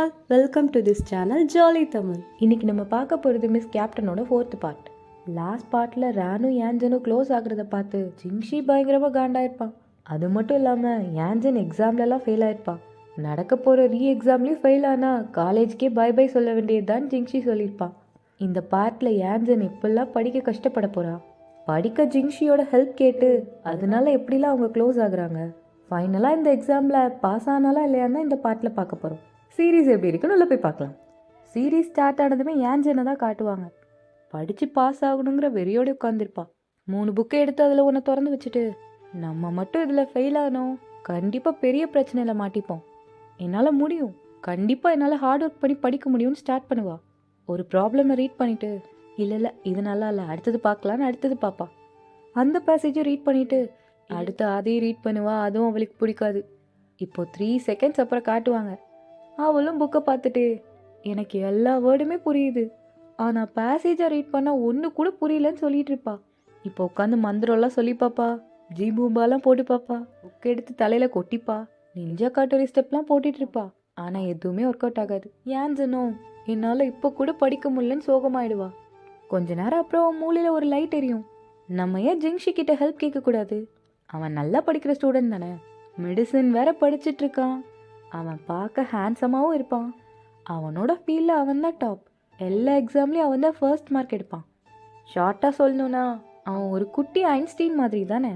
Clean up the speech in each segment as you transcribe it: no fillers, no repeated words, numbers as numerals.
All welcome to this channel jolly Tamil. இன்னைக்கு நம்ம பார்க்க போகிறது மிஸ் கேப்டனோட 4th பார்ட். லாஸ்ட் பார்ட்டில் ரானும் யான்ஜனும் க்ளோஸ் ஆகுறத பார்த்து ஜிங்ஷி பயங்கரமாக காண்டாயிருப்பான். அது மட்டும் இல்லாமல் யான்ஜன் எக்ஸாம்லலாம் ஃபெயில் ஆயிருப்பான். நடக்க போகிற எக்ஸாம்லேயும் ஃபெயில் ஆனால் காலேஜ்க்கே பை சொல்ல வேண்டியதுதான் ஜிங்ஷி சொல்லியிருப்பான். இந்த பார்ட்டில் யான்ஜன் எப்பெல்லாம் படிக்க கஷ்டப்பட போகிறா, படிக்க ஜிங்ஷியோட ஹெல்ப் கேட்டு அதனால எப்படிலாம் அவங்க க்ளோஸ் ஆகுறாங்க, ஃபைனலாக இந்த எக்ஸாமில் பாஸ் ஆனாலாம் இல்லையான்னு இந்த பார்ட்டில் பார்க்க போகிறோம். சீரீஸ் எப்படி இருக்குன்னு உள்ள போய் பார்க்கலாம். சீரீஸ் ஸ்டார்ட் ஆனதுமே யான்ஜனை தான் காட்டுவாங்க. படித்து பாஸ் ஆகணுங்கிற வெறியோடு உட்காந்துருப்பா. 3 புக்கை எடுத்து அதில் ஒன்று திறந்து வச்சுட்டு, நம்ம மட்டும் இதில் ஃபெயில் ஆனோம், கண்டிப்பாக பெரிய பிரச்சனையில் மாட்டிப்போம், என்னால் முடியும், கண்டிப்பாக என்னால் ஹார்ட் ஒர்க் பண்ணி படிக்க முடியும்னு ஸ்டார்ட் பண்ணுவா. ஒரு ப்ராப்ளமை ரீட் பண்ணிவிட்டு, இல்லை இது நல்லா இல்லை, அடுத்தது பார்க்கலான்னு அடுத்தது பார்ப்பா. அந்த பேசேஜை ரீட் பண்ணிவிட்டு அடுத்து அதையும் ரீட் பண்ணுவா. அதுவும் அவளுக்கு பிடிக்காது. இப்போது 3 செகண்ட்ஸ் அப்புறம் காட்டுவாங்க. அவளும் புக்கை பார்த்துட்டு, எனக்கு எல்லா வேர்டுமே புரியுது, ஆனால் பேசேஜை ரீட் பண்ணால் ஒன்று கூட புரியலன்னு சொல்லிட்டு இருப்பா. இப்போ உட்காந்து மந்திரம்லாம் சொல்லி பாப்பா, ஜி பூம்பாலாம் போட்டு பாப்பா, புக் எடுத்து தலையில் கொட்டிப்பா, நிஞ்சா காட்டோரி ஸ்டெப்லாம் போட்டுட்டு இருப்பா. ஆனால் எதுவுமே ஒர்க் அவுட் ஆகாது. யான்ஜனோ என்னால் இப்போ கூட படிக்க முடியலன்னு சோகமாயிடுவா. கொஞ்ச நேரம் அப்புறம் மூலையில் ஒரு லைட் எரியும். நம்ம ஏன் ஜிங்ஷி கிட்ட ஹெல்ப் கேட்கக்கூடாது? அவன் நல்லா படிக்கிற ஸ்டூடெண்ட் தானே, மெடிசன் வேற படிச்சுட்டு இருக்கான், அவன் பார்க்க ஹேண்ட்ஸமாகவும் இருப்பான், அவனோட ஃபீல்டில் அவன் தான் டாப், எல்லா எக்ஸாம்லேயும் அவன் தான் ஃபர்ஸ்ட் மார்க் எடுப்பான். ஷார்ட்டாக சொல்லணுன்னா அவன் ஒரு குட்டி ஐன்ஸ்டீன் மாதிரி தானே.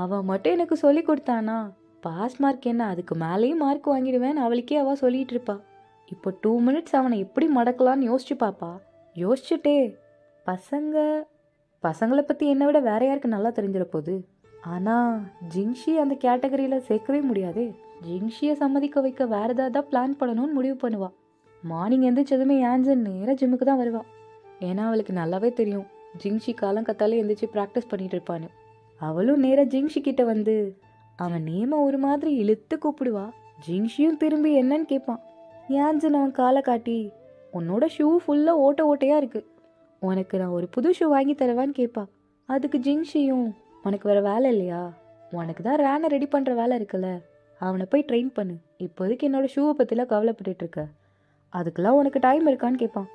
அவன் மட்டும் எனக்கு சொல்லி கொடுத்தானா பாஸ் மார்க் என்ன, அதுக்கு மேலேயும் மார்க் வாங்கிடுவேன்னு அவளுக்கே அவள் சொல்லிகிட்டு இருப்பா. இப்போ 2 மினிட்ஸ் அவனை எப்படி மடக்கலான்னு யோசிச்சு பாப்பா. யோசிச்சுட்டே, பசங்களை பற்றி என்னை விட வேற யாருக்கு நல்லா தெரிஞ்சிட போகுது, ஆனால் ஜிங்ஷி அந்த கேட்டகரியில் சேர்க்கவே முடியாது, ஜிங்ஷியை சம்மதிக்க வைக்க வேறு ஏதாவது பிளான் பண்ணணும்னு முடிவு பண்ணுவா. மார்னிங் எந்திரிச்சதுமே யான்ஜன் நேராக ஜிம்முக்கு தான் வருவா. ஏன்னா அவளுக்கு நல்லாவே தெரியும் ஜிங்ஷி காலம் கத்தாலே எந்திரிச்சு ப்ராக்டிஸ் பண்ணிட்டு இருப்பான்னு. அவளும் நேராக ஜிங்ஷி கிட்ட வந்து அவன் நேம ஒரு மாதிரி இழுத்து கூப்பிடுவா. ஜிங்ஷியும் திரும்பி என்னன்னு கேட்பான். யான்ஜன் அவன் காலை காட்டி, உன்னோட ஷூ ஃபுல்லாக ஓட்டையாக இருக்குது, உனக்கு நான் ஒரு புது ஷூ வாங்கி தருவான்னு கேட்பா. அதுக்கு ஜிங்ஷியும், உனக்கு வேறு வேலை இல்லையா, உனக்கு தான் ரேனை ரெடி பண்ணுற வேலை இருக்குல்ல, அவனை போய் ட்ரெயின் பண்ணு, இப்போதைக்கு என்னோடய ஷூவை பற்றிலாம் கவலைப்பட்டுருக்க, அதுக்கெல்லாம் உனக்கு டைம் இருக்கான்னு கேட்பான்.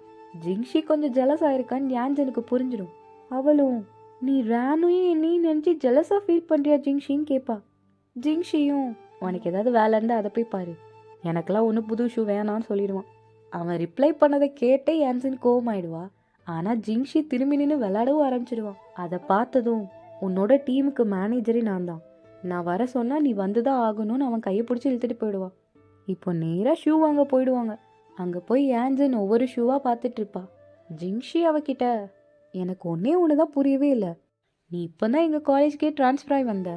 ஜிங்ஷி கொஞ்சம் ஜெலஸ் ஆயிருக்கான்னு யான்ஜனுக்கு புரிஞ்சிடும். அவளும், நீ ரேனையும் நீ நினச்சி ஜெலஸாக ஃபீல் பண்ணுறியா ஜிங்ஷின்னு கேட்பா. ஜிங்ஷியும், உனக்கு ஏதாவது வேலை இருந்தால் அதை போய் பாரு, எனக்கெல்லாம் ஒன்றும் புது ஷூ வேணான்னு சொல்லிடுவான். அவன் ரிப்ளை பண்ணதை கேட்டே யான்ஜன் கோவமாயிடுவா. ஆனால் ஜிங்ஷி திரும்பி நின்று விளையாடவும் ஆரம்பிச்சிடுவான். அதை பார்த்ததும், உன்னோட டீமுக்கு மேனேஜரே நான் வர சொன்னால் நீ வந்து தான் ஆகணும்னு அவன் கையை பிடிச்சி இழுத்துட்டு போயிடுவான். இப்போ நேராக ஷூ வாங்க போயிடுவாங்க. அங்கே போய் யான்ஜன் ஒவ்வொரு ஷூவாக பார்த்துட்டு இருப்பா. ஜிங்ஷி அவகிட்ட, எனக்கு ஒன்று தான் புரியவே இல்லை, நீ இப்போ தான் எங்கள் காலேஜ்க்கே ட்ரான்ஸ்ஃபர் ஆகி வந்த,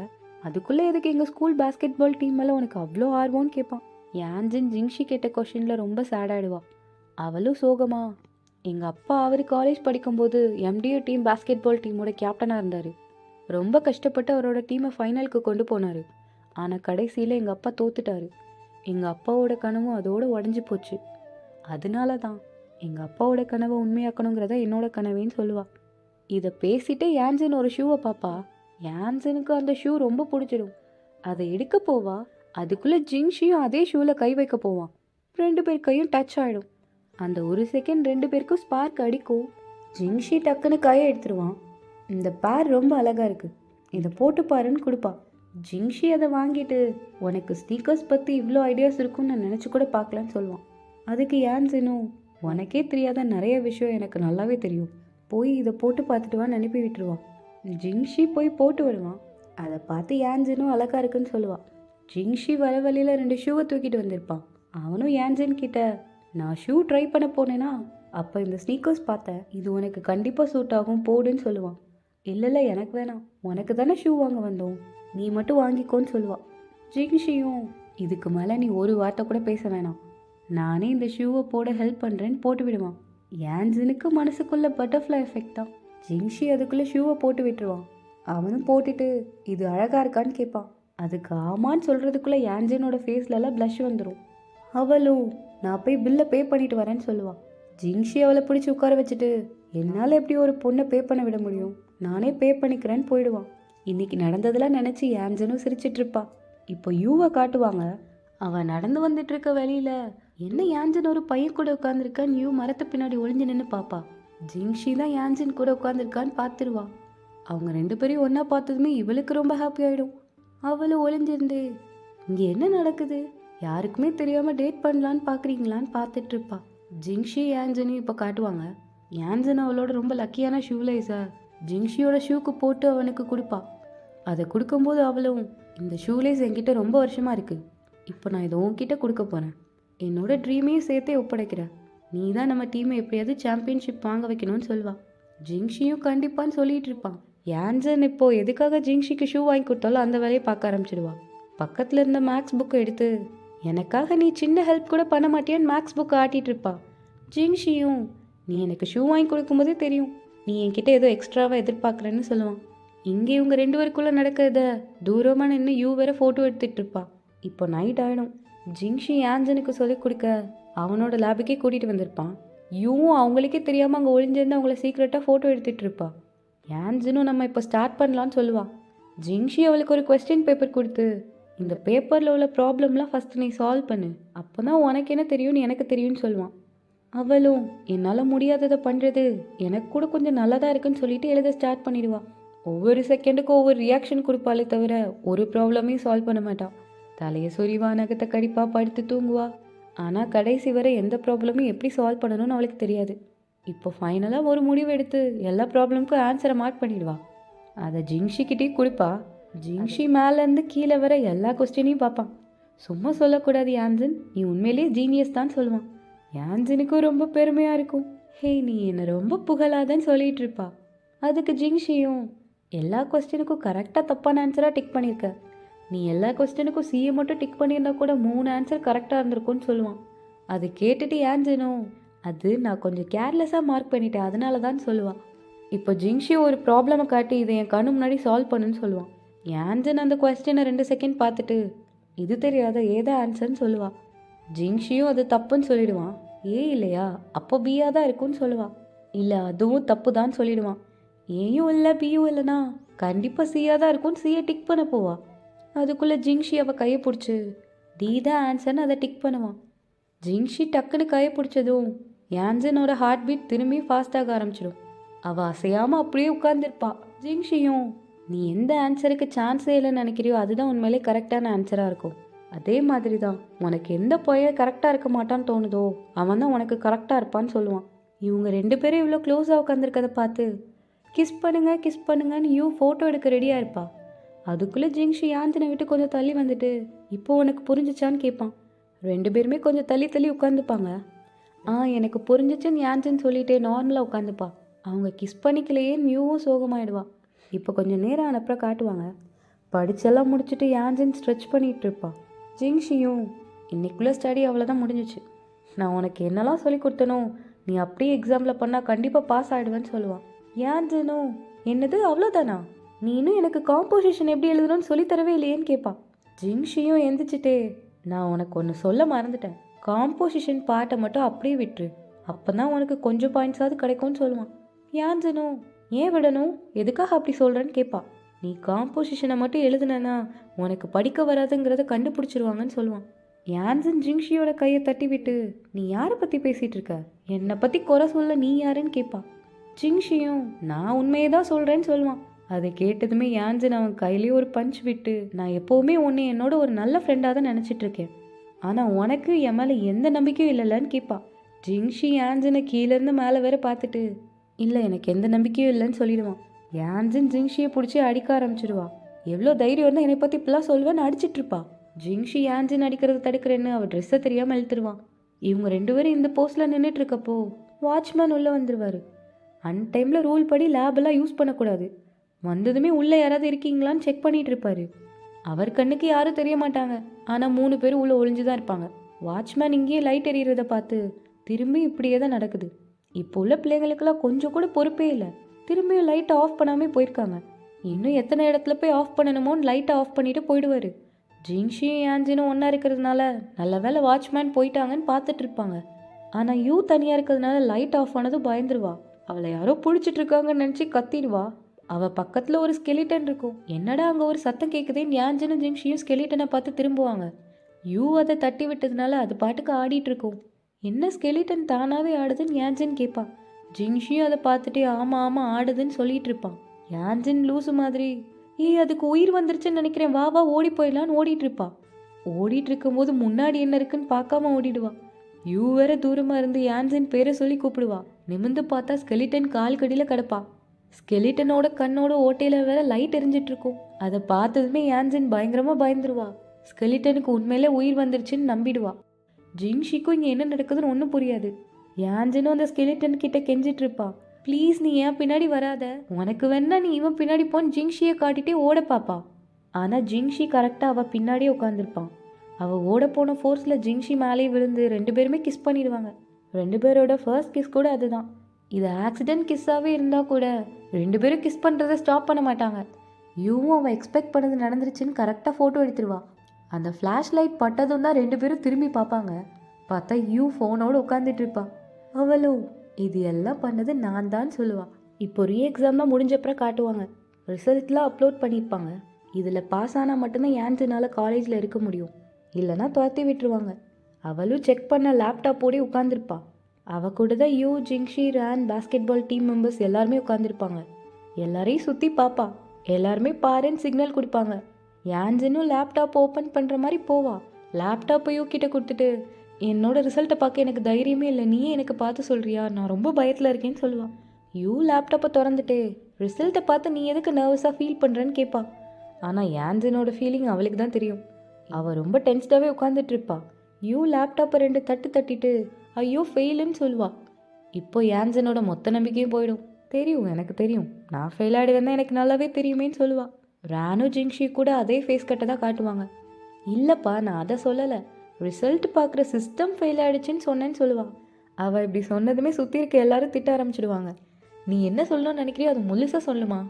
அதுக்குள்ளே எதுக்கு எங்கள் ஸ்கூல் பாஸ்கெட் பால் டீம் மேலே உனக்கு அவ்வளோ ஆர்வம்னு கேட்பான். யான்ஜன் ஜிங்ஷி கேட்ட கொஷினில் ரொம்ப சேடாயிடுவா. அவளும் சோகமா, எங்கள் அப்பா அவர் காலேஜ் படிக்கும்போது எம்டியூ டீம் பாஸ்கெட் பால் டீமோட கேப்டனாக இருந்தார், ரொம்ப கஷ்டப்பட்டு அவரோட டீமை ஃபைனலுக்கு கொண்டு போனார், ஆனால் கடைசியில் எங்கள் அப்பா தோத்துட்டாரு, எங்கள் அப்பாவோட கனவும் அதோடு உடஞ்சி போச்சு, அதனால தான் எங்கள் அப்பாவோட கனவை உண்மையாக்கணுங்கிறத என்னோட கனவேன்னு சொல்லுவாள். இதை பேசிட்டு யான்ஜன் ஒரு ஷூவை பார்ப்பா. யான்ஜனுக்கு அந்த ஷூ ரொம்ப பிடிச்சிடும். அதை எடுக்க போவா. அதுக்குள்ளே ஜிங்ஷியும் அதே ஷூவில் கை வைக்க போவான். 2 பேர் கையும் டச் ஆகிடும். அந்த ஒரு செகண்ட் 2 பேருக்கும் ஸ்பார்க் அடிக்கும். ஜிங்ஷி டக்குன்னு கையை எடுத்துருவான். இந்த பேர் ரொம்ப அழகாக இருக்குது, இதை போட்டு பாருன்னு கொடுப்பா. ஜிங்ஷி அதை வாங்கிட்டு, உனக்கு ஸ்னீக்கர்ஸ் பற்றி இவ்வளோ ஐடியாஸ் இருக்குன்னு நான் நினச்சி கூட பார்க்கலான்னு சொல்லுவான். அதுக்கு யான்ஜனும், உனக்கே தெரியாத நிறைய விஷயம் எனக்கு நல்லாவே தெரியும், போய் இதை போட்டு பார்த்துட்டு வான்னு அனுப்பி விட்டுருவான். ஜிங்ஷி போய் போட்டு வருவான். அதை பார்த்து யான்ஜனும் அழகாக இருக்குன்னு சொல்லுவாள். ஜிங்ஷி வர வழியில் 2 ஷூவை தூக்கிட்டு வந்திருப்பான். அவனும் யான்ஜன் கிட்ட, நான் ஷூ ட்ரை பண்ண போனேன்னா அப்போ இந்த ஸ்னீக்கர்ஸ் பார்த்தேன், இது உனக்கு கண்டிப்பாக சூட் ஆகும் போடுன்னு சொல்லுவான். இல்லை எனக்கு வேணாம், உனக்கு தானே ஷூ வாங்க வந்தோம், நீ மட்டும் வாங்கிக்கோன்னு சொல்லுவாள். ஜிங்ஷியும், இதுக்கு மேலே நீ ஒரு வார்த்தை கூட பேச வேணாம், நானே இந்த ஷூவை போட ஹெல்ப் பண்ணுறேன்னு போட்டு விடுவான். யான்ஜனுக்கு மனசுக்குள்ளே பட்டர்ஃப்ளை எஃபெக்ட் தான். ஜிங்ஷி அதுக்குள்ளே ஷூவை போட்டு விட்டுருவான். அவனும் போட்டுட்டு, இது அழகாக இருக்கான்னு கேட்பான். அதுக்கு ஆமான்னு சொல்கிறதுக்குள்ளே யான்ஜனோட ஃபேஸ்லலாம் ப்ளஷ் வந்துடும். அவளும், நான் போய் பில்லை பே பண்ணிட்டு வரேன்னு சொல்லுவாள். ஜிங்ஷி அவளை பிடிச்சி உட்கார வச்சுட்டு, என்னால் எப்படி ஒரு பொண்ணை பே பண்ண விட முடியும், நானே பே பண்ணிக்கிறேன்னு போயிடுவான். இன்றைக்கி நடந்ததெல்லாம் நினச்சி யான்ஜனும் சிரிச்சிட்ருப்பா. இப்போ யூவை காட்டுவாங்க. அவன் நடந்து வந்துட்டுருக்க வழியில் என்ன யான்ஜின் ஒரு பையன் கூட உட்காந்துருக்கான்னு யூ மரத்து பின்னாடி ஒளிஞ்சு நின்று பாப்பா. ஜிங்ஷி தான் யான்ஜின் கூட உட்காந்துருக்கான்னு பார்த்துருவா. அவங்க 2 பேரையும் ஒன்றா பார்த்ததுமே இவளுக்கு ரொம்ப ஹாப்பி ஆகிடும். அவளும் ஒளிஞ்சிருந்து இங்கே என்ன நடக்குது, யாருக்குமே தெரியாமல் டேட் பண்ணலான்னு பார்க்குறீங்களான்னு பார்த்துட்ருப்பா. ஜிங்ஷி யான்ஜினையும் இப்போ காட்டுவாங்க. யான்ஜின் அவளோட ரொம்ப லக்கியான ஷூலைஸை ஜிங்ஷியோட ஷூக்கு போட்டு அவனுக்கு கொடுப்பா. அதை கொடுக்கும்போது அவளும், இந்த ஷூலேஸ் என்கிட்ட ரொம்ப வருஷமாக இருக்குது, இப்போ நான் இதை உன்கிட்ட கொடுக்க போகிறேன், என்னோட ட்ரீமையும் சேர்த்தே ஒப்படைக்கிறேன், நீ தான் நம்ம டீமை எப்படியாவது சாம்பியன்ஷிப் வாங்க வைக்கணும்னு சொல்வாள். ஜிங்ஷியும் கண்டிப்பான்னு சொல்லிகிட்டு இருப்பான். யான்ஜன் இப்போது எதுக்காக ஜிங்ஷிக்கு ஷூ வாங்கி கொடுத்தாலும் அந்த வேலையை பார்க்க ஆரம்பிச்சிடுவான். பக்கத்தில் இருந்த மேக்ஸ் புக்கை எடுத்து, எனக்காக நீ சின்ன ஹெல்ப் கூட பண்ண மாட்டியான்னு மேக்ஸ் புக்கை ஆட்டிகிட்டு இருப்பா. ஜிங்ஷியும், நீ எனக்கு ஷூ வாங்கி கொடுக்கும்போதே தெரியும் நீ என்கிட்ட ஏதோ எக்ஸ்ட்ராவாக எதிர்பார்க்குறேன்னு சொல்லுவான். இங்கே இவங்க 2 பேருக்குள்ளே நடக்கிறத தூரமாக நின்று யூ வேற ஃபோட்டோ எடுத்துகிட்டு இருப்பா. இப்போ நைட் ஆகிடும். ஜிங்ஷி யான்ஜனுக்கு சொல்லிக் கொடுக்க அவனோட லேபுக்கே கூட்டிகிட்டு வந்திருப்பான். யூவும் அவங்களுக்கே தெரியாமல் அங்கே ஒளிஞ்சிருந்து அவங்கள சீக்ரெட்டாக ஃபோட்டோ எடுத்துகிட்டு இருப்பா. யான்ஜனும் நம்ம இப்போ ஸ்டார்ட் பண்ணலான்னு சொல்லுவாள். ஜிங்ஷி அவளுக்கு ஒரு கொஸ்டின் பேப்பர் கொடுத்து, இந்த பேப்பரில் உள்ள ப்ராப்ளம்லாம் ஃபஸ்ட்டு நீ சால்வ் பண்ணு, அப்போ தான் உனக்கு என்ன தெரியும்னு எனக்கு தெரியும்னு சொல்லுவான். அவளும், என்னால் முடியாததை பண்ணுறது எனக்கு கூட கொஞ்சம் நல்லதாக இருக்குன்னு சொல்லிட்டு எழுத ஸ்டார்ட் பண்ணிடுவாள். ஒவ்வொரு செகண்டுக்கும் ஒவ்வொரு ரியாக்ஷன் கொடுப்பாளே தவிர ஒரு ப்ராப்ளமையும் சால்வ் பண்ண மாட்டான். தலையை சொரிவா, நகத்தை கடிப்பா, படுத்து தூங்குவா. ஆனால் கடைசி வரை எந்த ப்ராப்ளமும் எப்படி சால்வ் பண்ணணும்னு அவளுக்கு தெரியாது. இப்போ ஃபைனலாக ஒரு முடிவு எடுத்து எல்லா ப்ராப்ளமுக்கும் ஆன்சரை மார்க் பண்ணிடுவா. அதை ஜிங்ஷிக்கிட்டே கொடுப்பா. ஜிங்ஷி மேலேருந்து கீழே வர எல்லா கொஸ்டினையும் பார்ப்பான். சும்மா சொல்லக்கூடாது யான்ஜன், நீ உண்மையிலேயே ஜீனியஸ் தான் சொல்லுவான். யான்ஜனுக்கும் ரொம்ப பெருமையாக இருக்கும். ஹே, நீ என்னை ரொம்ப புகழாதன்னு சொல்லிகிட்டு இருப்பா. அதுக்கு ஜிங்ஷியும், எல்லா கொஸ்டினுக்கும் கரெக்டாக தப்பான ஆன்சராக டிக் பண்ணியிருக்க, நீ எல்லா கொஸ்டினுக்கும் சிஏ மட்டும் டிக் பண்ணியிருந்தா கூட 3 ஆன்சர் கரெக்டாக இருந்திருக்கும்னு சொல்லுவான். அது கேட்டுட்டு யான்ஜனும், அது நான் கொஞ்சம் கேர்லெஸ்ஸாக மார்க் பண்ணிட்டேன் அதனால தான் சொல்லுவான். இப்போ ஜிங்ஷி ஒரு ப்ராப்ளமை காட்டி இதை என் கண்ணு முன்னாடி சால்வ் பண்ணுன்னு சொல்லுவான். யான்ஜன் அந்த கொஸ்டினை 2 செகண்ட் பார்த்துட்டு, இது தெரியாத ஏதா ஆன்சர்னு சொல்லுவாள். ஜிங்ஷியும் அது தப்புன்னு சொல்லிடுவான். ஏ இல்லையா, அப்போ பியாக தான் இருக்குன்னு சொல்லுவாள். இல்லை, அதுவும் தப்பு தான் சொல்லிடுவான். ஏயும் இல்லை பியும் இல்லைனா கண்டிப்பாக சியாக தான் இருக்கும்னு சியை டிக் பண்ண போவா. அதுக்குள்ளே ஜிங்ஷி அவள் கையை பிடிச்சி, டி தான் ஆன்சர்னு அதை டிக் பண்ணுவான். ஜிங்ஷி டக்குன்னு கையை பிடிச்சதும் யான்ஜனோட ஹார்ட் பீட் திரும்பி ஃபாஸ்டாக ஆரம்பிச்சிடும். அவள் அசையாமல் அப்படியே உட்கார்ந்துருப்பா. ஜிங்ஷியும், நீ எந்த ஆன்சருக்கு சான்ஸே இல்லைன்னு நினைக்கிறியோ அதுதான் உண்மையிலே கரெக்டான ஆன்சராக இருக்கும். அதே மாதிரி தான் உனக்கு எந்த பையன் கரெக்டாக இருக்க மாட்டான்னு தோணுதோ அவன் தான் உனக்கு கரெக்டாக இருப்பான்னு சொல்லுவான். இவங்க 2 பேரும் இவ்வளோ க்ளோஸாக உட்காந்துருக்கதை பார்த்து கிஸ் பண்ணுங்கன்னு யூ ஃபோட்டோ எடுக்க ரெடியாக இருப்பா. அதுக்குள்ளே ஜிங்ஷி யான்ஜனை விட்டு கொஞ்சம் தள்ளி வந்துட்டு, இப்போ உனக்கு புரிஞ்சிச்சான்னு கேட்பான். 2 பேருமே கொஞ்சம் தள்ளி தள்ளி உட்காந்துப்பாங்க. எனக்கு புரிஞ்சிச்சுன்னு யான்ஜன் சொல்லிட்டே நார்மலாக உட்காந்துப்பா. அவங்க கிஸ் பண்ணிக்கலையே மியூவும் சோகமாயிடுவா. இப்போ கொஞ்சம் நேரம் ஆனப்புறம் காட்டுவாங்க. படிச்செல்லாம் முடிச்சுட்டு யான்ஜன் ஸ்ட்ரெச் பண்ணிகிட்டு இருப்பா. ஜிங்ஷியும், இன்னைக்குள்ளே ஸ்டடி அவ்வளோதான் முடிஞ்சிச்சு, நான் உனக்கு என்னெல்லாம் சொல்லி கொடுத்தனோ நீ அப்படியே எக்ஸாமில் பண்ணால் கண்டிப்பாக பாஸ் ஆகிடுவேன்னு சொல்லுவான். யான்ஜனும், என்னது அவ்வளோதானா, நீ இன்னும் எனக்கு காம்போசிஷன் எப்படி எழுதணும்னு சொல்லித்தரவே இல்லையேன்னு கேட்பா. ஜிங்ஷியும் எந்திரிச்சிட்டே, நான் உனக்கு ஒன்று சொல்ல மறந்துட்டேன், காம்போசிஷன் பாட்டை மட்டும் அப்படியே விட்டுரு, அப்போ தான் உனக்கு கொஞ்சம் பாயிண்ட்ஸாவது கிடைக்கும்னு சொல்லுவான். யான்ஜனும், ஏன் விடணும், எதுக்காக அப்படி சொல்கிறேன்னு கேட்பா. நீ காம்போசிஷனை மட்டும் எழுதுனா உனக்கு படிக்க வராதுங்கிறத கண்டுபிடிச்சிருவாங்கன்னு சொல்லுவான். யான்ஜன் ஜிங்ஷியோட கையை தட்டி விட்டு, நீ யாரை பற்றி பேசிகிட்டு இருக்க, என்னை பற்றி குறை சொல்ல நீ யாருன்னு கேட்பா. ஜிங்ஷியும், நான் உண்மையை தான் சொல்கிறேன்னு சொல்லுவான். அதை கேட்டதுமே யான்ஜன் அவன் கையிலே ஒரு பஞ்ச் விட்டு, நான் எப்போவுமே உன்னை என்னோட ஒரு நல்ல ஃப்ரெண்டாக தான் நினச்சிட்ருக்கேன், ஆனால் உனக்கு என் மேலே எந்த நம்பிக்கையும் இல்லைல்லன்னு கேட்பா. ஜிங்ஷி யான்ஜனை கீழேருந்து மேலே வேற பார்த்துட்டு, இல்லை எனக்கு எந்த நம்பிக்கையும் இல்லைன்னு சொல்லிடுவான். யான்ஜன் ஜிங்ஷியை பிடிச்சி அடிக்க ஆரம்பிச்சிடுவா. எவ்வளோ தைரியம் இருந்தால் என்னை பற்றி இப்படிலாம் சொல்வேன்னு அடிச்சிட்ருப்பா. ஜிங்ஷி யான்ஜன் அடிக்கிறத தடுக்கிறேன்னு அவள் ட்ரெஸ்ஸை தெரியாமல் இழுத்துருவான். இவங்க 2 பேரும் இந்த போஸ்ட்டில் நின்றுட்டு இருக்கப்போ வாட்ச்மேன் உள்ளே வந்துடுவார். அன்டைமில் ரூல் படி லேபெல்லாம் யூஸ் பண்ணக்கூடாது. வந்ததுமே உள்ளே யாராவது இருக்கீங்களான்னு செக் பண்ணிகிட்டு இருப்பார். அவர் கண்ணுக்கு யாரும் தெரிய மாட்டாங்க, ஆனால் 3 பேரும் உள்ளே ஒளிஞ்சு தான் இருப்பாங்க. வாட்ச்மேன் இங்கேயே லைட் எறிகிறத பார்த்து திரும்பி இப்படியே தான் நடக்குது. இப்போ உள்ள பிள்ளைங்களுக்கெல்லாம் கொஞ்சம் கூட பொறுப்பே இல்லை, திரும்பியும் லைட்டை ஆஃப் பண்ணாமல் போயிருக்காங்க. இன்னும் எத்தனை இடத்துல போய் ஆஃப் பண்ணணுமோன்னு லைட்டை ஆஃப் பண்ணிட்டு போயிடுவார். ஜிங்ஷியும் யான்ஜினும் ஒன்றா இருக்கிறதுனால நல்ல வேலை வாட்ச்மேன் போயிட்டாங்கன்னு பார்த்துட்டு இருப்பாங்க. ஆனால் யூ தனியாக இருக்கிறதுனால லைட் ஆஃப் ஆனதும் பயந்துருவா. அவளை யாரோ பிடிச்சிட்டு இருக்காங்கன்னு நினச்சி கத்திடுவா. அவள் பக்கத்தில் ஒரு ஸ்கெலிட்டன் இருக்கும். என்னடா அங்கே ஒரு சத்தம் கேட்குதேன்னு யான்ஜனும் ஜிங்ஷியும் ஸ்கெலிட்டனை பார்த்து திரும்புவாங்க. யூ அதை தட்டி விட்டதுனால அது பாட்டுக்கு ஆடிட்டு இருக்கும். என்ன ஸ்கெலிட்டன் தானாகவே ஆடுதுன்னு யான்ஜின் கேட்பா. ஜிங்ஷியும் அதை பார்த்துட்டு ஆமாம் ஆமாம் ஆடுதுன்னு சொல்லிட்டு இருப்பான். யான்ஜின் லூசு மாதிரி அதுக்கு உயிர் வந்துருச்சுன்னு நினைக்கிறேன், வா வா ஓடி போயிடலான்னு ஓடிட்டு இருப்பா. ஓடிட்டு இருக்கும்போது முன்னாடி என்ன இருக்குன்னு பார்க்காம ஓடிடுவா. யூ வேற தூரமாக இருந்து யான்ஜின் பேரை சொல்லி கூப்பிடுவா. நிமிந்து பார்த்தா ஸ்கெலிட்டன் கால் கடியில் கிடப்பா. ஸ்கெலிட்டனோட கண்ணோட ஓட்டையில் வேற லைட் எரிஞ்சிட்டு இருக்கும். அதை பார்த்ததுமே யான்ஜின் பயங்கரமாக பயந்துருவா. ஸ்கெலிட்டனுக்கு உண்மையிலே உயிர் வந்துருச்சுன்னு நம்பிடுவா. ஜிங்ஷிக்கும் இங்கே என்ன நடக்குதுன்னு ஒன்றும் புரியாது. யான்ஜினும் அந்த ஸ்கெலிட்டன் கிட்ட கெஞ்சிட்டு இருப்பா. ப்ளீஸ் நீ ஏன் பின்னாடி வராத, உனக்கு வேணா நீ இவன் பின்னாடி போன்னு ஜிங்ஷியை காட்டிட்டே ஓட பாப்பா. ஆனால் ஜிங்ஷி கரெக்டாக அவள் பின்னாடியே உட்காந்துருப்பான். அவள் ஓட போன ஃபோர்ஸில் ஜிங்ஷி மேலே விழுந்து 2 பேருமே கிஸ் பண்ணிடுவாங்க. 2 பேரோட ஃபர்ஸ்ட் கிஸ் கூட அதுதான். இது ஆக்சிடென்ட் கிஸ்ஸாகவே இருந்தால் கூட 2 பேரும் கிஸ் பண்ணுறதை ஸ்டாப் பண்ண மாட்டாங்க. யூவும் அவள் எக்ஸ்பெக்ட் பண்ணது நடந்துருச்சுன்னு கரெக்டாக ஃபோட்டோ எடுத்துருவா. அந்த ஃப்ளாஷ் லைட் பட்டதும் தான் 2 பேரும் திரும்பி பார்ப்பாங்க. பார்த்தா யூ ஃபோனோடு உட்காந்துட்டு இருப்பா. அவளும் இது எல்லாம் பண்ணது நான் தான் சொல்லுவாள். இப்போ ரீ எக்ஸாம்லாம் முடிஞ்சப்பறம் காட்டுவாங்க. ரிசல்ட்லாம் அப்லோட் பண்ணியிருப்பாங்க. இதில் பாஸ் ஆனால் மட்டும்தான் யான்ஜினால் காலேஜில் இருக்க முடியும், இல்லைனா துரத்தி விட்டுருவாங்க. அவளும் செக் பண்ண லேப்டாப்போடே உட்காந்துருப்பா. அவள் கூட தான் யூ, ஜிங்ஷி, ரேன், பாஸ்கெட்பால் டீம் மெம்பர்ஸ் எல்லாருமே உட்காந்துருப்பாங்க. எல்லாரையும் சுற்றி பார்ப்பா. எல்லாருமே பாருன்னு சிக்னல் கொடுப்பாங்க. யான்ஜினும் லேப்டாப் ஓப்பன் பண்ணுற மாதிரி போவா. லேப்டாப்பை யூ கிட்ட கொடுத்துட்டு என்னோட ரிசல்ட்டை பார்க்க எனக்கு தைரியமே இல்லை, நீயே எனக்கு பார்த்து சொல்கிறியா, நான் ரொம்ப பயத்தில் இருக்கேன்னு சொல்லுவாள். யூ லேப்டாப்பை திறந்துட்டு ரிசல்ட்டை பார்த்து நீ எதுக்கு நர்வஸாக ஃபீல் பண்ணுறேன்னு கேட்பா. ஆனால் யான்ஜினோட ஃபீலிங் அவளுக்கு தான் தெரியும். அவள் ரொம்ப டென்ஸ்டாகவே உட்காந்துட்டு இருப்பா. யூ லேப்டாப்பை 2 தட்டு தட்டிட்டு ஐயோ ஃபெயிலுன்னு சொல்லுவா. இப்போ யான்ஜினோட மொத்த நம்பிக்கையும் போயிடும். தெரியும், எனக்கு தெரியும், நான் ஃபெயில் ஆகிடுவேன் தான் எனக்கு நல்லாவே தெரியுமேன்னு சொல்லுவாள். ரானு ஜிங்ஷி கூட அதே ஃபேஸ் கட்டை தான் காட்டுவாங்க. இல்லைப்பா நான் அதை சொல்லலை, ரிசல்ட் பார்க்குற சிஸ்டம் ஃபெயில் ஆகிடுச்சின்னு சொன்னேன்னு சொல்லுவாள். அவள் இப்படி சொன்னதுமே சுற்றி இருக்க எல்லாரும் திட்ட ஆரம்பிச்சிடுவாங்க. நீ என்ன சொல்லணும்னு நினைக்கிறியோ அது முழுசாக சொல்லுமா,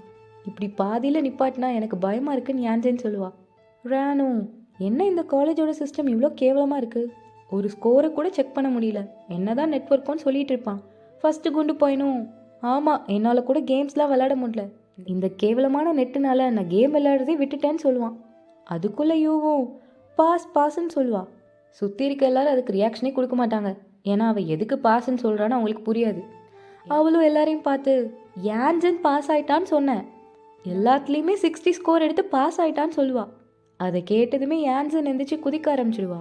இப்படி பாதியில் நிப்பாட்டினா எனக்கு பயமாக இருக்குன்னு யான்ஜின் சொல்லுவாள். ரானு என்ன இந்த காலேஜோட சிஸ்டம் இவ்வளோ கேவலமாக இருக்குது, ஒரு ஸ்கோரை கூட செக் பண்ண முடியல, என்ன தான் நெட்ஒர்க்குன்னு சொல்லிட்டு இருப்பான். ஃபஸ்ட்டு குண்டு போயினும் ஆமாம் என்னால் கூட கேம்ஸ்லாம் விளையாட முடியல, இந்த கேவலமான நெட்டுனால நான் கேம் விளையாடுறதே விட்டுட்டேன்னு சொல்லுவான். அதுக்குள்ளே யூவும் பாஸ்ன்னு சொல்லுவாள். சுற்றி இருக்க எல்லாரும் அதுக்கு ரியாக்ஷனே கொடுக்க மாட்டாங்க. ஏன்னா அவள் எதுக்கு பாஸ்ன்னு சொல்கிறான்னு அவங்களுக்கு புரியாது. அவளும் எல்லாரையும் பார்த்து யான்ஜின் பாஸ் ஆயிட்டான்னு சொன்னேன், எல்லாத்துலேயுமே 60 ஸ்கோர் எடுத்து பாஸ் ஆயிட்டான்னு சொல்லுவாள். அதை கேட்டதுமே யான்ஜின் எந்திரிச்சு குதிக்க ஆரம்பிச்சிடுவா.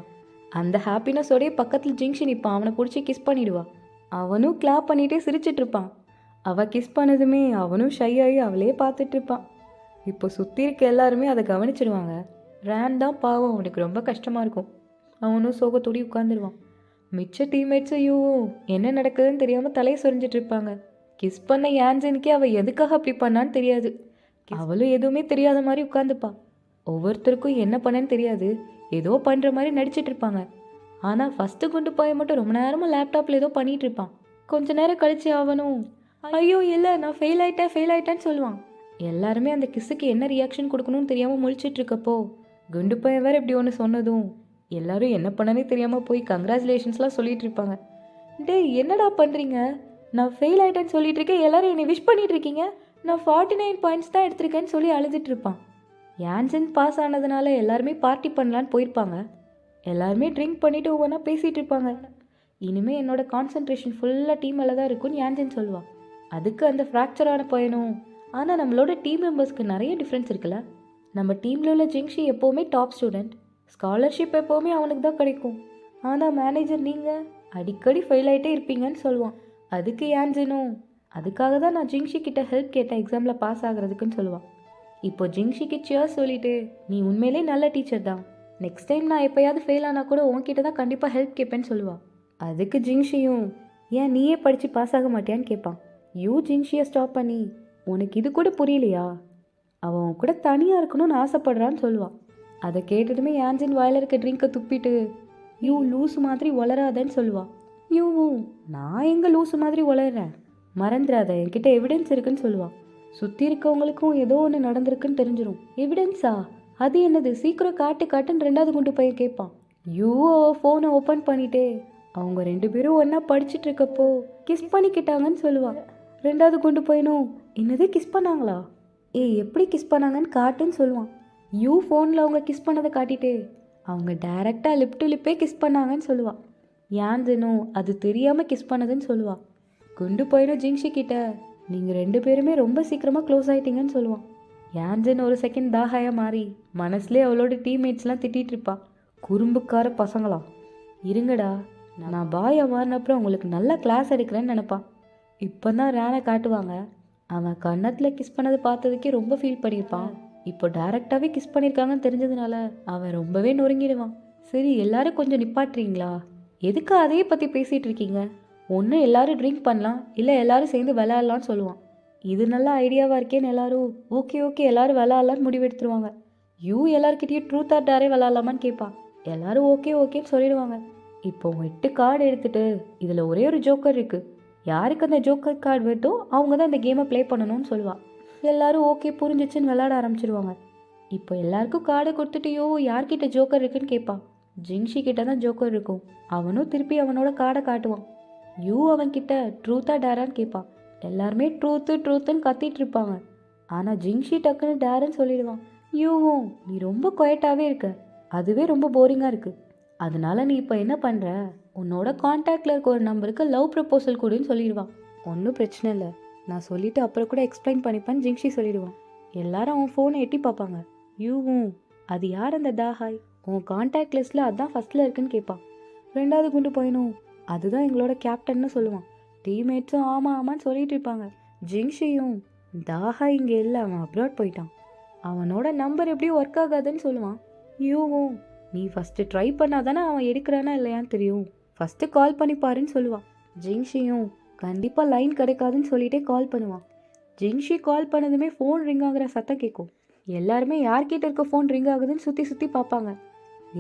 அந்த ஹாப்பினஸோடய பக்கத்தில் ஜிங்ஷி நிற்பான். அவனை பிடிச்சி கிஸ் பண்ணிடுவா. அவனும் கிளாப் பண்ணிகிட்டே சிரிச்சிட்டு இருப்பான். அவள் கிஸ் பண்ணதுமே அவனும் ஷை ஆகி அவளே பார்த்துட்டு இருப்பான். இப்போ சுற்றி இருக்க எல்லாருமே அதை கவனிச்சிடுவாங்க. ரேன் தான் பாவம், அவனுக்கு ரொம்ப கஷ்டமாக இருக்கும். அவனும் சோகத்தோடி உட்காந்துருவான். மிச்ச டீம்மேட்ஸும் யூவும் என்ன நடக்குதுன்னு தெரியாமல் தலையை சொரிஞ்சிட்டு இருப்பாங்க. கிஸ் பண்ண யான்ஜினுக்கே அவள் எதுக்காக அப்படி பண்ணான்னு தெரியாது. அவளும் எதுவுமே தெரியாத மாதிரி உட்காந்துப்பா. ஒவ்வொருத்தருக்கும் என்ன பண்ணேன்னு தெரியாது, ஏதோ பண்ணுற மாதிரி நடிச்சிட்டு இருப்பாங்க. ஆனால் ஃபஸ்ட்டு குண்டு போய் மட்டும் ரொம்ப நேரமாக லேப்டாப்பில் ஏதோ பண்ணிகிட்டு இருப்பான். கொஞ்ச நேரம் கழிச்சு அவனும் ஐயோ இல்லை நான் ஃபெயில் ஆயிட்டேன்னு சொல்லுவான். எல்லாருமே அந்த கிஸ்ஸுக்கு என்ன ரியாக்ஷன் கொடுக்கணும்னு தெரியாமல் முழிச்சிட்டு இருக்கப்போ குண்டு பையன் வேறு இப்படி ஒன்று சொன்னதும் எல்லாரும் என்ன பண்ணனே தெரியாமல் போய் கங்க்ராச்சுலேஷன்ஸ்லாம் சொல்லிட்டு இருப்பாங்க. டேய் என்னடா பண்ணுறீங்க, நான் ஃபெயில் ஆகிட்டேன்னு சொல்லிட்டு இருக்கேன், எல்லாரும் என்னை விஷ் பண்ணிட்டு இருக்கீங்க, நான் 49 பாயிண்ட்ஸ் தான் எடுத்திருக்கேன்னு சொல்லி அழுதுட்டு இருப்பான். யான்ஜின் பாஸ் ஆனதுனால எல்லாருமே பார்ட்டி பண்ணலான்னு போயிருப்பாங்க. எல்லாருமே ட்ரிங்க் பண்ணிவிட்டு ஒவ்வொன்றா பேசிகிட்டு இருப்பாங்க. இனிமேல் என்னோட கான்சன்ட்ரேஷன் ஃபுல்லாக டீம் மேலே தான் இருக்குன்னு யான்ஜின் சொல்லுவாள். அதுக்கு அந்த ஃப்ராக்சரான பையனும் ஆனால் நம்மளோட டீம் மெம்பர்ஸ்க்கு நிறைய டிஃப்ரென்ஸ் இருக்குல்ல, நம்ம டீமில் உள்ள ஜிங்ஷி எப்போவுமே டாப் ஸ்டூடெண்ட், ஸ்காலர்ஷிப் எப்போவுமே அவனுக்கு தான் கிடைக்கும், ஆனால் மேனேஜர் நீங்கள் அடிக்கடி ஃபெயில் ஆகிட்டே இருப்பீங்கன்னு சொல்லுவான். அதுக்கு யான்ஜினும் அதுக்காக தான் நான் ஜிங்ஷி கிட்ட ஹெல்ப் கேட்டேன் எக்ஸாமில் பாஸ் ஆகிறதுக்குன்னு சொல்லுவான். இப்போ ஜிங்ஷிக்கு சியர்ஸ் சொல்லிவிட்டு நீ உண்மையிலே நல்ல டீச்சர் தான், நெக்ஸ்ட் டைம் நான் எப்போயாவது ஃபெயில் ஆனால் கூட உன்கிட்ட தான் கண்டிப்பாக ஹெல்ப் கேட்பேன்னு சொல்லுவாள். அதுக்கு ஜிங்ஷியும் ஏன் நீயே படித்து பாஸ் ஆக மாட்டியான்னு கேட்பான். யூ ஜிங்ஷியை ஸ்டாப் பண்ணி உனக்கு இது கூட புரியலையா, அவன் கூட தனியாக இருக்கணும்னு ஆசைப்படுறான்னு சொல்லுவாள். அதை கேட்டதுமே யான்ஜின் வாயில் இருக்க ட்ரிங்கை துப்பிட்டு யூ லூஸு மாதிரி வளராதன்னு சொல்லுவாள். யூவும் நான் எங்கே லூஸு மாதிரி வளர்றேன், மறந்துடாத என்கிட்ட எவிடன்ஸ் இருக்குன்னு சொல்லுவாள். சுற்றி இருக்கவங்களுக்கும் ஏதோ ஒன்று நடந்திருக்குன்னு தெரிஞ்சிடும். எவிடன்ஸா, அது என்னது, சீக்கிரம் காட்டுன்னு 2வது குண்டு பையன் கேட்பான். யூ ஃபோனை ஓப்பன் பண்ணிட்டே அவங்க 2 பேரும் ஒன்றா படிச்சுட்டு இருக்கப்போ கிஸ் பண்ணிக்கிட்டாங்கன்னு சொல்லுவாள். 2வது குண்டு பையனும் என்னது கிஸ் பண்ணாங்களா, எப்படி கிஸ் பண்ணாங்கன்னு காட்டுன்னு சொல்லுவான். யூ ஃபோனில் அவங்க கிஸ் பண்ணதை காட்டிட்டே அவங்க டைரெக்டாக லிப் டு லிப்பே கிஸ் பண்ணாங்கன்னு சொல்லுவாள். யான்ஜனும் அது தெரியாமல் கிஸ் பண்ணதுன்னு சொல்லுவாள். குண்டு பையனும் ஜிங்ஷி கிட்ட நீங்கள் 2 பேருமே ரொம்ப சீக்கிரமாக க்ளோஸ் ஆகிட்டீங்கன்னு சொல்லுவான். யான்ஜன் ஒரு செகண்ட் தாகாயாக மாறி மனசுலேயே அவளோட டீம்மேட்ஸ்லாம் திட்டிகிட்டு இருப்பா. குறும்புக்கார பசங்களா, இருங்கடா, நான் பாயா மாறினப்புறம் உங்களுக்கு நல்லா கிளாஸ் எடுக்கிறேன்னு நினப்பான். இப்போ தான் ரேனை காட்டுவாங்க. அவன் கன்னத்தில் கிஸ் பண்ணதை பார்த்ததுக்கே ரொம்ப ஃபீல் பண்ணியிருப்பான். இப்போ டைரெக்டாகவே கிஸ் பண்ணியிருக்காங்கன்னு தெரிஞ்சதுனால அவன் ரொம்பவே நொறுங்கிடுவான். சரி, எல்லாரும் கொஞ்சம் நிப்பாட்டுறீங்களா? எதுக்கு அதையே பற்றி பேசிகிட்டு இருக்கீங்க? ஒன்று எல்லாரும் ட்ரிங்க் பண்ணலாம், இல்லை எல்லாரும் சேர்ந்து விளையாடலான்னு சொல்லுவான். இது நல்ல ஐடியாவாக இருக்கேன்னு எல்லாரும் ஓகே ஓகே எல்லாரும் விளையாடலான்னு முடிவெடுத்துருவாங்க. எல்லாருக்கிட்டையும் ட்ரூத் ஆர் டேரே விளையாடலாமான்னு கேட்பான். எல்லாரும் ஓகே ஓகேன்னு சொல்லிடுவாங்க. இப்போ 8 கார்டு எடுத்துகிட்டு இதில் ஒரே ஒரு ஜோக்கர் இருக்குது, யாருக்கு அந்த ஜோக்கர் கார்டு வருதோ அவங்க தான் இந்த கேமை ப்ளே பண்ணணும்னு சொல்லுவாள். எல்லாரும் ஓகே புரிஞ்சிச்சுன்னு விளையாட ஆரம்பிச்சிடுவாங்க. இப்போ எல்லாருக்கும் கார்டை கொடுத்துட்டியோ யார்கிட்ட ஜோக்கர் இருக்குன்னு கேட்பான். ஜிங்ஷி கிட்ட தான் ஜோக்கர் இருக்கும். அவனும் திருப்பி அவனோட கார்டை காட்டுவான். அவன்கிட்ட ட்ரூத்தா டேரான்னு கேட்பான். எல்லாருமே ட்ரூத்துன்னு கத்திட்டு இருப்பாங்க. ஆனால் ஜிங்ஷி டக்குன்னு டேரன்னு சொல்லிடுவான். நீ ரொம்ப குவைட்டாகவே இருக்க, அதுவே ரொம்ப போரிங்காக இருக்குது. அதனால நீ இப்போ என்ன பண்ணுற, உன்னோட கான்டாக்டில் இருக்க ஒரு நம்பருக்கு லவ் ப்ரப்போசல் கொடுன்னு சொல்லிடுவான். ஒன்றும் பிரச்சனை இல்லை, நான் சொல்லிவிட்டு அப்புறம் கூட எக்ஸ்பிளைன் பண்ணிப்பேன்னு ஜிங்ஷி சொல்லிடுவான். எல்லாரும் அவன் ஃபோனை எட்டி பார்ப்பாங்க. அது யார் அந்த தாஹாய்? உன் கான்டாக்ட் லிஸ்ட்டில் அதான் ஃபஸ்ட்டில் இருக்குன்னு கேட்பான். 2வது குண்டு போயினும் அதுதான் எங்களோட கேப்டன்னு சொல்லுவான். டீம்மேட்ஸும் ஆமான்னு சொல்லிட்டு இருப்பாங்க. ஜிங்ஷியும் தாஹாய் இங்கே இல்லை, அவன் அப்ராட் போயிட்டான், அவனோட நம்பர் எப்படியும் ஒர்க் ஆகாதுன்னு சொல்லுவான். நீ ஃபஸ்ட்டு ட்ரை பண்ணாதானே அவன் எடுக்கிறானா இல்லையான்னு தெரியும், ஃபஸ்ட்டு கால் பண்ணி பாருன்னு சொல்லுவான். ஜிங்ஷியும் கண்டிப்பாக லைன் கிடைக்காதுன்னு சொல்லிட்டே கால் பண்ணுவான். ஜிங்ஷி கால் பண்ணதுமே ஃபோன் ரிங் ஆகிற சத்தம் கேட்கும். எல்லாருமே யார்கிட்ட இருக்க ஃபோன் ரிங் ஆகுதுன்னு சுற்றி பார்ப்பாங்க.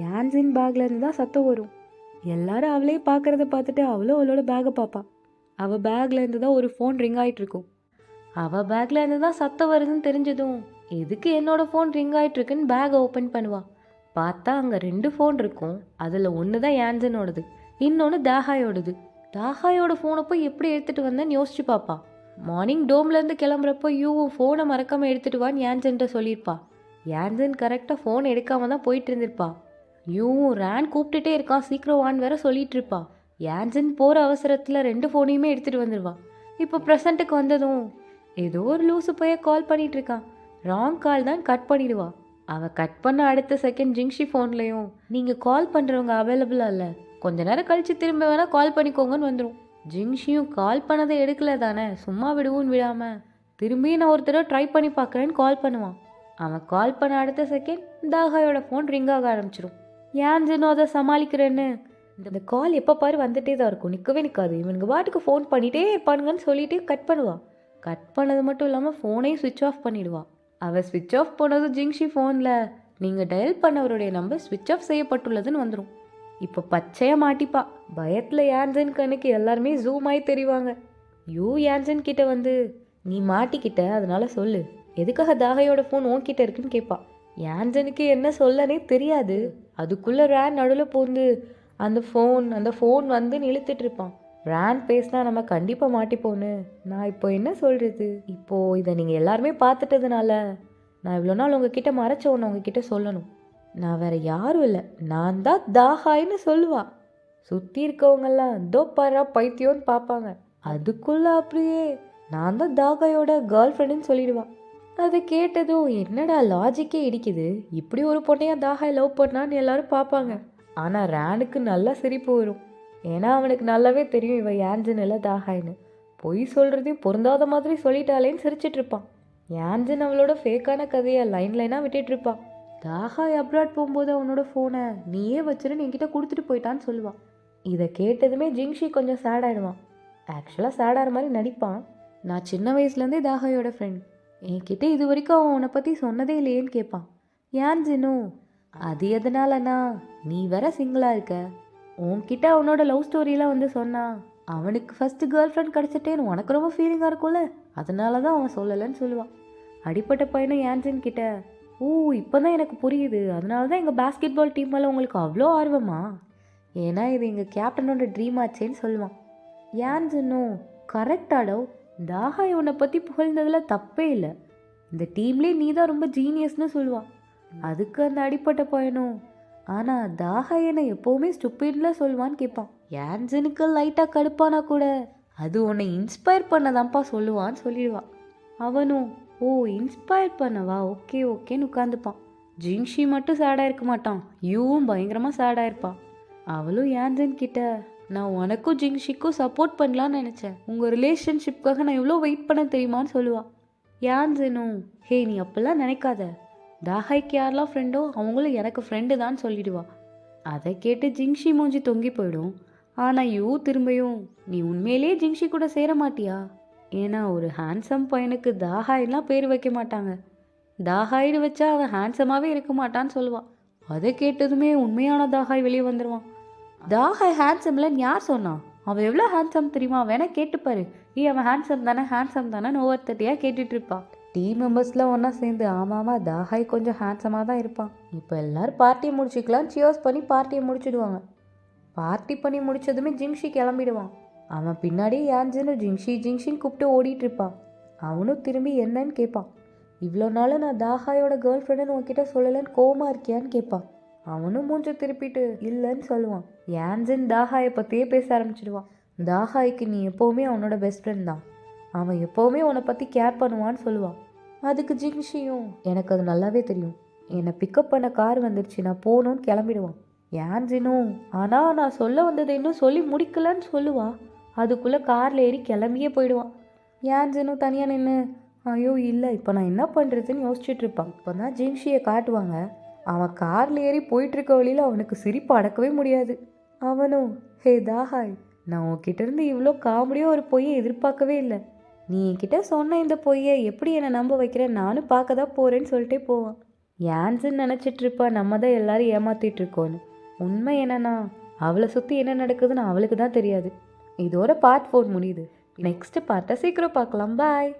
யான்ஜின் பேக்லேருந்து தான் சத்தம் வரும். எல்லாரும் அவளே பார்க்குறத பார்த்துட்டு அவளோட பேக்கை பார்ப்பாள். அவள் பேக்லேருந்து தான் ஒரு ஃபோன் ரிங் ஆகிட்டுருக்கும். அவள் பேக்லேருந்து தான் சத்தம் வருதுன்னு தெரிஞ்சதும் எதுக்கு என்னோட ஃபோன் ரிங் ஆகிட்டுருக்குன்னு பேக்கை ஓப்பன் பண்ணுவாள். பார்த்தா அங்கே 2 ஃபோன் இருக்கும். அதில் ஒன்று தான் யான்ஜனோடது, இன்னொன்று தாஹாயோடது. தாஹாயோட ஃபோனை போய் எப்படி எடுத்துகிட்டு வந்தேன்னு யோசிச்சு பாப்பா. மார்னிங் டோம்லேருந்து கிளம்புறப்போ ஃபோனை மறக்காமல் எடுத்துகிட்டு வான்னு யான்ஜன்ட்ட சொல்லியிருப்பா. யான்ஜன் கரெக்டாக ஃபோன் எடுக்காம தான் போயிட்டு இருந்திருப்பா. ரேன் கூப்பிட்டுட்டே இருக்கான், சீக்கிரம் வான்னு வேற சொல்லிட்டு இருப்பா. யான்ஜன் போகிற அவசரத்தில் 2 ஃபோனையுமே எடுத்துகிட்டு வந்துடுவா. இப்போ ப்ரெசண்ட்டுக்கு வந்ததும் ஏதோ ஒரு லூசு போய் கால் பண்ணிகிட்டு இருக்கான். ராங் கால் தான் கட் பண்ணிடுவா. அவள் கட் பண்ண அடுத்த செகண்ட் ஜிங்ஷி ஃபோன்லேயும் நீங்கள் கால் பண்ணுறவங்க அவைலபிளாக இல்லை, கொஞ்ச நேரம் கழித்து திரும்ப வேணால் கால் பண்ணிக்கோங்கன்னு வந்துடும். ஜிங்ஷியும் கால் பண்ணதை எடுக்கல தானே, சும்மா விடுவோன்னு விடாமல் திரும்பியும் நான் ஒரு தடவை ட்ரை பண்ணி பார்க்குறேன்னு கால் பண்ணுவான். அவன் கால் பண்ண அடுத்த செகண்ட் தாஹாயோட ஃபோன் ரிங் ஆக ஆரம்பிச்சிடும். யான்ஜனும் அதை சமாளிக்கிறேன்னு இந்த கால் எப்போ பாரு வந்துட்டே தான் இருக்கும், நிற்கவே நிற்காது, இவனுக்கு பாட்டுக்கு ஃபோன் பண்ணிகிட்டே இருப்பானுங்கன்னு சொல்லிட்டு கட் பண்ணுவாள். கட் பண்ணது மட்டும் இல்லாமல் ஃபோனையும் சுவிட்ச் ஆஃப் பண்ணிடுவாள். அவள் ஸ்விட்ச் ஆஃப் போனதும் ஜிங்ஷி ஃபோனில் நீங்கள் டயல் பண்ணவருடைய நம்பர் ஸ்விட்ச் ஆஃப் செய்யப்பட்டுள்ளதுன்னு வந்துடும். இப்போ பச்சையாக மாட்டிப்பா. பயத்தில் யான்ஜன் கண்ணுக்கு எல்லாருமே ஜூம் ஆகி தெரிவாங்க. யான்ஜன் கிட்ட வந்து நீ மாட்டிக்கிட்ட, அதனால சொல்லு, எதுக்காக தாகையோட ஃபோன் உன்கிட்ட இருக்குன்னு கேட்பா. யான்ஜனுக்கு என்ன சொல்லனே தெரியாது. அதுக்குள்ளே ரேன் நடுவில் போந்து அந்த ஃபோன் வந்து இழுத்துட்டு இருப்பான். ரேன் பேசினா நம்ம கண்டிப்பாக மாட்டிப்போன்னு நான் இப்போ என்ன சொல்கிறது. இப்போது இதை நீங்கள் எல்லாருமே பார்த்துட்டதுனால நான் இவ்வளோ நாள் உங்ககிட்ட மறைச்ச ஒன்று உங்ககிட்ட சொல்லணும். நான் வேறு யாரும் இல்லை, நான் தான் தாஹாய்னு சொல்லுவா. சுற்றி இருக்கவங்கெல்லாம் இதோ பாரா பைத்தியோன்னு பார்ப்பாங்க. அதுக்குள்ளே அப்படியே நான் தான் தாகாயோட கேர்ள் ஃப்ரெண்டுன்னு சொல்லிடுவான். அதை கேட்டதும் என்னடா லாஜிக்கே இடிக்குது, இப்படி ஒரு பொண்ணையா தாகாய் லவ் பண்ணான்னு எல்லாரும் பார்ப்பாங்க. ஆனால் ரேனுக்கு நல்லா சிரிப்பு வரும். ஏன்னா அவனுக்கு நல்லாவே தெரியும் இவன் யான்ஜன் இல்லை தாஹாய்னு. பொய் சொல்கிறதையும் பொருந்தாத மாதிரி சொல்லிட்டாலேன்னு சிரிச்சிட்டு இருப்பான். யான்ஜன் அவளோட ஃபேக்கான கதையை லைனாக விட்டுட்டு இருப்பான். தாஹாய் அப்ராட் போகும்போது அவனோட ஃபோனை நீயே வச்சுருன்னு என்கிட்ட கொடுத்துட்டு போயிட்டான்னு சொல்லுவான். இதை கேட்டதுமே ஜிங்ஷி கொஞ்சம் சேட் ஆகிடுவான். ஆக்சுவலாக சேடாகிற மாதிரி நடிப்பான். நான் சின்ன வயசுலேருந்தே தாஹாயோட ஃப்ரெண்ட், என்கிட்ட இது வரைக்கும் அவன் உன்னை பற்றி சொன்னதே இல்லையேன்னு கேட்பான். யான்ஜினும் அது எதனாலண்ணா, நீ வேற சிங்கிளாக இருக்க, உன்கிட்ட அவனோட லவ் ஸ்டோரியெலாம் வந்து சொன்னான், அவனுக்கு ஃபஸ்ட்டு கேர்ள் ஃப்ரெண்ட் கிடச்சிட்டேன்னு உனக்கு ரொம்ப ஃபீலிங்காக இருக்கும்ல, அதனால தான் அவன் சொல்லலைன்னு சொல்லுவான். அடிப்பட்ட பையனும் யான்ஜன் கிட்ட இப்போ தான் எனக்கு புரியுது, அதனால தான் எங்கள் பாஸ்கெட் பால் டீம் மேலே உங்களுக்கு அவ்வளோ ஆர்வமா, ஏன்னா இது எங்கள் கேப்டனோட ட்ரீம் ஆச்சேன்னு சொல்லுவான். யான்ஜனும் கரெக்டாடோ, தாஹாய் உன்னை பற்றி புகழ்ந்ததில் தப்பே இல்லை, இந்த டீம்லேயே நீ தான் ரொம்ப ஜீனியஸ்னு சொல்லுவான். அதுக்கு அந்த அடிப்பட்ட பையனும் ஆனால் தாஹா என்னை எப்போவுமே ஸ்டூப்பிட்ல சொல்லுவான்னு கேட்பான். யான்சனுக்கு லைட்டாக கடுப்பானா கூட அது உன்னை இன்ஸ்பயர் பண்ணதான்ப்பா சொல்லுவான்னு சொல்லிடுவான். அவனும் ஓ இன்ஸ்பயர் பண்ணவா, ஓகே ஓகேன்னு உட்காந்துப்பான். ஜிங்ஷி மட்டும் சேடாக இருக்க மாட்டான், யூவும் பயங்கரமாக சேடாக இருப்பான். அவளும் யான்சன் கிட்ட நான் உனக்கும் ஜிங்ஷிக்கும் சப்போர்ட் பண்ணலான்னு நினச்சேன், உங்கள் ரிலேஷன்ஷிப்காக நான் எவ்வளோ வெயிட் பண்ண தெரியுமான்னு சொல்லுவாள். யான்சனும் ஹே நீ அப்பெல்லாம் நினைக்காத, தாஹாய்க்கு யாரெல்லாம் ஃப்ரெண்டோ அவங்களும் எனக்கு ஃப்ரெண்டு தான் சொல்லிடுவா. அதை கேட்டு ஜிங்ஷி மூஞ்சி தொங்கி போயிடும். ஆனால் யூ திரும்பியும் நீ உண்மையிலேயே ஜிங்ஷி கூட சேர மாட்டியா, ஏன்னா ஒரு ஹேண்ட்ஸம் பையனுக்கு தாஹாயெல்லாம் பேர் வைக்க மாட்டாங்க, தாஹாயின்னு வச்சா அவன் ஹேண்ட்ஸமாகவே இருக்க மாட்டான்னு சொல்லுவான். அதை கேட்டதுமே உண்மையான தாஹாய் வெளியே வந்துடுவான். தாஹாய் ஹேண்ட்ஸம்லன்னு யார் சொன்னான், அவன் எவ்வளோ ஹேண்ட்ஸம் தெரியுமா, வேணா கேட்டுப்பாரு, அவன் ஹேண்ட்ஸம் தானே ஒவ்வொருத்தட்டையாக கேட்டுட்ருப்பான். டீம் மெம்பர்ஸ்லாம் ஒன்றா சேர்ந்து ஆமாமா தாஹாய் கொஞ்சம் ஹேண்ட்ஸமாக தான் இருப்பான், இப்போ எல்லோரும் பார்ட்டியை முடிச்சிக்கலாம் சியர்ஸ் பண்ணி பார்ட்டியை முடிச்சிடுவாங்க. பார்ட்டி பண்ணி முடிச்சதுமே ஜிங்ஷி கிளம்பிடுவான். அவன் பின்னாடியே யான்சனும் ஜிங்ஷின்னு கூப்பிட்டு ஓடிட்டுருப்பான். அவனும் திரும்பி என்னன்னு கேட்பான். இவ்வளோ நாள் நான் தாஹாயோட கேர்ள் ஃப்ரெண்டுன்னு உன்கிட்ட சொல்லலைன்னு கோவமாக இருக்கியான்னு கேட்பான். அவனும் மூஞ்ச திருப்பிட்டு இல்லைன்னு சொல்லுவான். யான்சன் தாஹாயை பற்றியே பேச ஆரம்பிச்சிடுவான். தாஹாய்க்கு நீ எப்போவுமே அவனோட பெஸ்ட் ஃப்ரெண்ட் தான், அவன் எப்போவுமே உன்னை பற்றி கேர் பண்ணுவான்னு சொல்லுவான். அதுக்கு ஜிங்ஷியும் எனக்கு அது நல்லாவே தெரியும், என்னை பிக்கப் பண்ண கார் வந்துடுச்சு நான் போகணுன்னு கிளம்பிடுவான். யான்சனும் ஆனால் நான் சொல்ல வந்ததை இன்னும் சொல்லி முடிக்கலன்னு சொல்லுவா. அதுக்குள்ளே காரில் ஏறி கிளம்பியே போயிடுவான். யான்சனும் தனியாக நின்று ஐயோ இல்லை இப்போ நான் என்ன பண்ணுறதுன்னு யோசிச்சுட்ருப்பான். இப்போ தான் ஜிங்ஷியை காட்டுவாங்க. அவன் காரில் ஏறி போயிட்டுருக்க வழியில் அவனுக்கு சிரிப்பு அடக்கவே முடியாது. அவனும் ஹே தாஹாய், நான் உன்கிட்ட இருந்து இவ்வளோ காமெடியாக ஒரு பொய்யை எதிர்பார்க்கவே இல்லை, நீ என்கிட்ட சொன்ன இந்த பொய்யை எப்படி என்னை நம்ப வைக்கிறேன், நானும் பார்க்க தான் போகிறேன்னு சொல்லிட்டே போவான். யான்சன் நினச்சிட்ருப்பா நம்ம தான் எல்லாரும் ஏமாற்றிட்டுருக்கோன்னு. உண்மை என்னன்னா அவளை சுற்றி என்ன நடக்குதுன்னு அவளுக்கு தான் தெரியாது. இதோட பார்ட் 4 முடியுது. நெக்ஸ்ட் பார்ட்டை சீக்கிரம் பார்க்கலாம். பாய்.